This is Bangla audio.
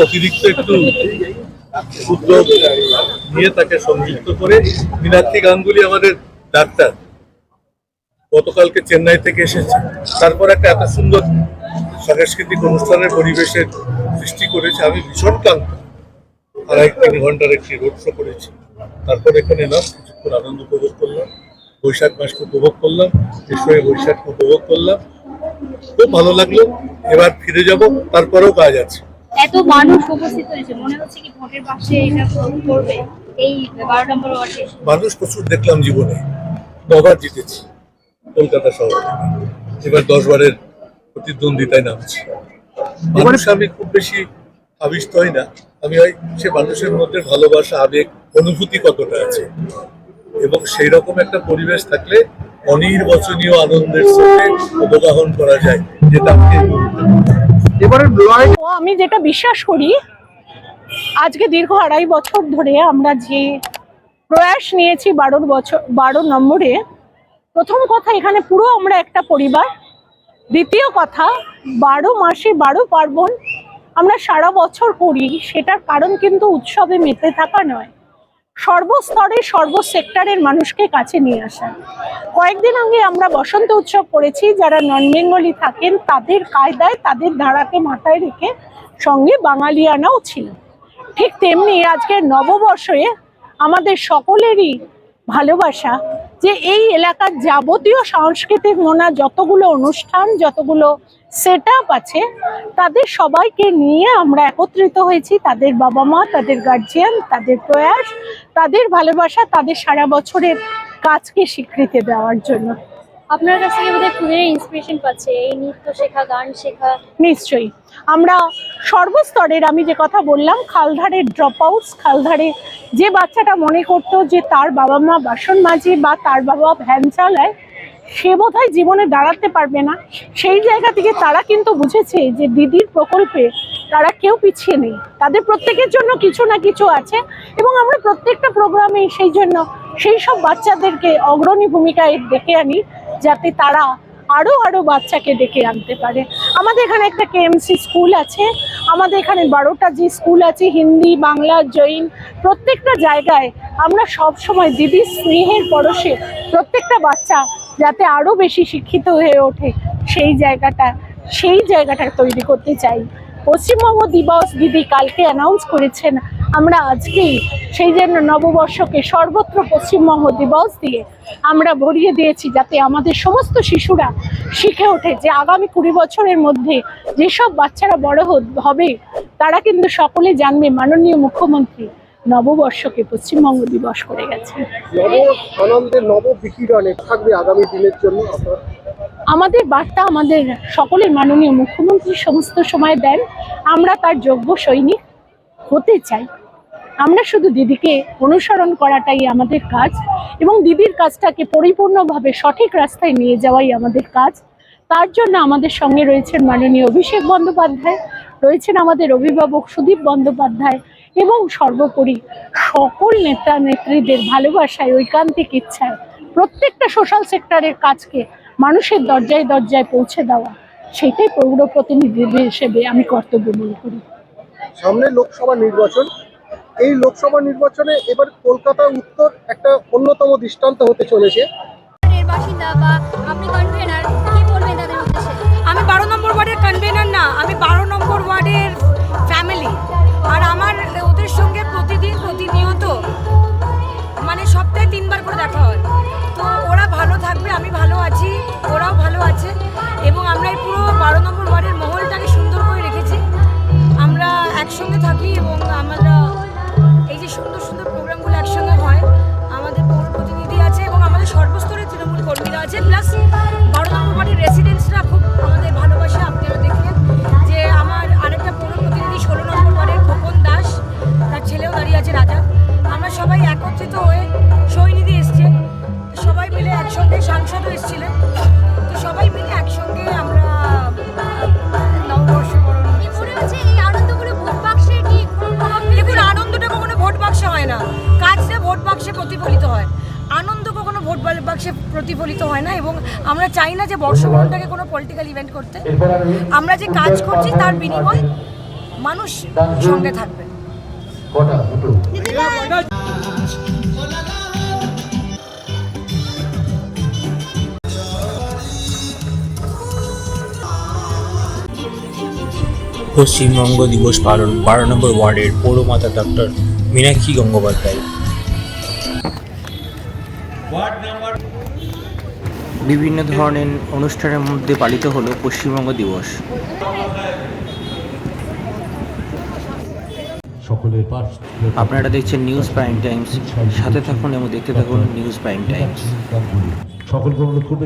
অতিরিক্ত একটু উদ্যোগ নিয়ে তাকে সংযুক্ত করে মীনাক্ষী গাঙ্গুলি আমাদের ডাক্তার গতকালকে চেন্নাই থেকে এসেছে, তারপর একটা এত সুন্দর সাংস্কৃতিক অনুষ্ঠানের পরিবেশের সৃষ্টি করেছে। আমি ভীষণ ক্লান্ত, 2.5-3 ঘন্টার একটি রোড শো করেছি, তারপর এখানে এলাম, কিছুক্ষণ আনন্দ উপভোগ করলাম, বৈশাখ মাসকে উপভোগ করলাম, এসে বৈশাখকে উপভোগ করলাম, খুব ভালো লাগলো। এবার ফিরে যাব, তারপরেও কাজ আছে। এত মানুষ উপস্থিত হয়েছে, মনে হচ্ছে কি ভোটের পাশে এটা করবে এই 12 নম্বর ওয়ার্ডে? মানুষ প্রচুর দেখলাম জীবনে, 9বার জিতেছি কলকাতা শহর থেকে, এবার 10 বারের প্রতিদ্বন্দ্বিতায় নামছি। মানুষ আমি খুব বেশি আবিষ্ট হই না, আমি হয় সে মানুষের মধ্যে ভালোবাসা, আবেগ, অনুভূতি কতটা আছে, এবং সেই রকম একটা পরিবেশ থাকলে অনির্বচনীয় আনন্দের সাথে অবগাহন করা যায়, যেটা আমি যেটা বিশ্বাস করি, আজকে দীর্ঘ 2.5 বছর ধরে আমরা যে প্রয়াস নিয়েছি 12 নম্বরে, প্রথম কথা এখানে পুরো আমরা একটা পরিবার, দ্বিতীয় কথা 12 মাসে 12 পার্বণ আমরা সারা বছর করি, সেটার কারণ কিন্তু উৎসবে মেতে থাকা নয়, সর্বস্তরে সর্বসেক্টরের মানুষকে কাছে নিয়ে আসা। কয়েকদিন আগে আমরা বসন্ত উৎসব করেছি, যারা নন বেঙ্গলি থাকেন তাদের কায়দায় তাদের ধারাকে মাথায় রেখে সঙ্গে বাঙালিয়ানাও ছিল। ঠিক তেমনি আজকে নববর্ষে আমাদের সকলেরই ভালোবাসা যে এই এলাকার যাবতীয় সাংস্কৃতিক মোনা যতগুলো অনুষ্ঠান, যতগুলো সেট আপ আছে, তাদের সবাইকে নিয়ে আমরা একত্রিত হয়েছি, তাদের বাবা মা, তাদের গার্জিয়ান, তাদের প্রয়াস, তাদের ভালোবাসা, তাদের সারা বছরের কাজকে স্বীকৃতি দেওয়ার জন্য। আপনার কাছ থেকে বোধহয় খুবই ইন্সপিরেশন পাচ্ছে এই নৃত্য শেখা, গান শেখা। নিশ্চয়ই আমরা সর্বস্তরের, আমি যে কথা বললাম, খালধারের ড্রপ আউটস, খালধারে যে বাচ্চাটা মনে করতো যে তার বাবা মা বাসন মাজি বা তার বাবা ভ্যান চালায়, সে বোধহয় জীবনে দাঁড়াতে পারবে না, সেই জায়গা থেকে তারা কিন্তু বুঝেছে যে দিদির প্রকল্পে তারা কেউ পিছিয়ে নেই, তাদের প্রত্যেকের জন্য কিছু না কিছু আছে, এবং আমরা প্রত্যেকটা প্রোগ্রামে সেই জন্য সেই সব বাচ্চাদেরকে অগ্রণী ভূমিকায় ডেকে আনি, যাতে তারা আরো বাচ্চাকে ডেকে আনতে পারে। আমাদের এখানে একটা কেএমসি স্কুল আছে, আমাদের এখানে 12টা যে স্কুল আছে, হিন্দি, বাংলা, জৈন, প্রত্যেকটা জায়গায় আমরা সব সময় দিদির স্নেহের পরশে প্রত্যেকটা বাচ্চা যাতে আরো বেশি শিক্ষিত হয়ে ওঠে, সেই জায়গাটা তৈরি করতে চাই। পশ্চিমবঙ্গ দিবস দিদি কালকে অ্যানাউন্স করেছেন, আমরা আজকেই সেই জন্য নববর্ষকে সর্বত্র পশ্চিমবঙ্গ দিবস দিয়ে আমরা ভরিয়ে দিয়েছি, যাতে আমাদের সমস্ত শিশুরা শিখে ওঠে যে আগামী 20 বছরের মধ্যে যেসব বাচ্চারা বড় হবে তারা কিন্তু সকলে জানবে মাননীয় মুখ্যমন্ত্রী নববর্ষকে পশ্চিমবঙ্গ দিবস করে গেছে। আনন্দের নববিকিরণে থাকবে আগামী দিনের জন্য আমাদের বার্তা আমাদের সকলের মাননীয় মুখ্যমন্ত্রী সমস্ত সময় দেন, আমরা তার যোগ্য সৈনিক হতে চাই। আমরা শুধু দিদিকে অনুসরণ করাটাই আমাদের কাজ, এবং দিদির কাজটাকে পরিপূর্ণভাবে সঠিক রাস্তায় নিয়ে যাওয়াই আমাদের কাজ। তার জন্য আমাদের সঙ্গে রয়েছেন মাননীয় অভিষেক বন্দ্যোপাধ্যায়, রয়েছেন আমাদের অভিভাবক সুদীপ বন্দ্যোপাধ্যায়, এবং সর্বোপরি সকল নেতা নেত্রীদের ভালোবাসায়, ঐকান্তিক ইচ্ছায় প্রত্যেকটা সোশ্যাল সেক্টরের কাজকে মানুষের দরজায় দরজায় পৌঁছে দেওয়া, সেটাই পৌর প্রতিনিধি হিসেবে আমি কর্তব্য মনে করি। সামনে লোকসভা নির্বাচন, এই লোকসভা নির্বাচনে এবার কলকাতা উত্তর একটা অন্যতম দৃষ্টান্ত হতে চলেছে। আমি 12 নম্বর ওয়ার্ডের কনভেনার না, আমি 12 নম্বর ওয়ার্ডের ফ্যামিলি, আর আমার ওদের সঙ্গে প্রতিনিয়ত মানে সপ্তাহে 3 বার করে দেখা হয়। তো ওরা ভালো থাকবে, আমি ভালো আছি, ওরাও ভালো আছে, এবং আমরা এই পুরো 12 নম্বর ওয়ার্ডের মহলটাকে সুন্দর করে রেখেছি। আমরা একসঙ্গে থাকি, এবং আমরা এই যে সুন্দর সুন্দর প্রোগ্রামগুলো একসঙ্গে হয়, আমাদের পৌর প্রতিনিধি আছে এবং আমাদের সর্বস্তরের তৃণমূল কর্মীরা আছে, প্লাস 12 নম্বর ওয়ার্ডের রেসিডেন্টসরা খুব আমাদের ভালোবাসে। আপনারা দেখলেন যে আমার আরেকটা পৌর প্রতিনিধি 16 নম্বর ওয়ার্ডের খোকন দাস, ব্যালট বাক্সে প্রতিফলিত হয় না, এবং আমরা চাই না যে বর্ষবরণটাকে কোনো পলিটিক্যাল ইভেন্ট করতে। আমরা যে কাজ করছি তার বিনিময় মানুষ সঙ্গে থাকবে। পশ্চিমবঙ্গ দিবস পালন 12 নম্বর ওয়ার্ডের পৌরমাতা ডক্টর মীনাক্ষী গঙ্গোপাধ্যায়। বিভিন্ন ধরনের অনুষ্ঠানের মধ্যে পালিত হলো পশ্চিমবঙ্গ দিবস। আপনারা দেখছেন নিউজ প্রাইম টাইমস, সাথে থাকুন এবং দেখতে থাকুন নিউজ প্রাইম টাইমস। সকলকে অনুরোধ করবে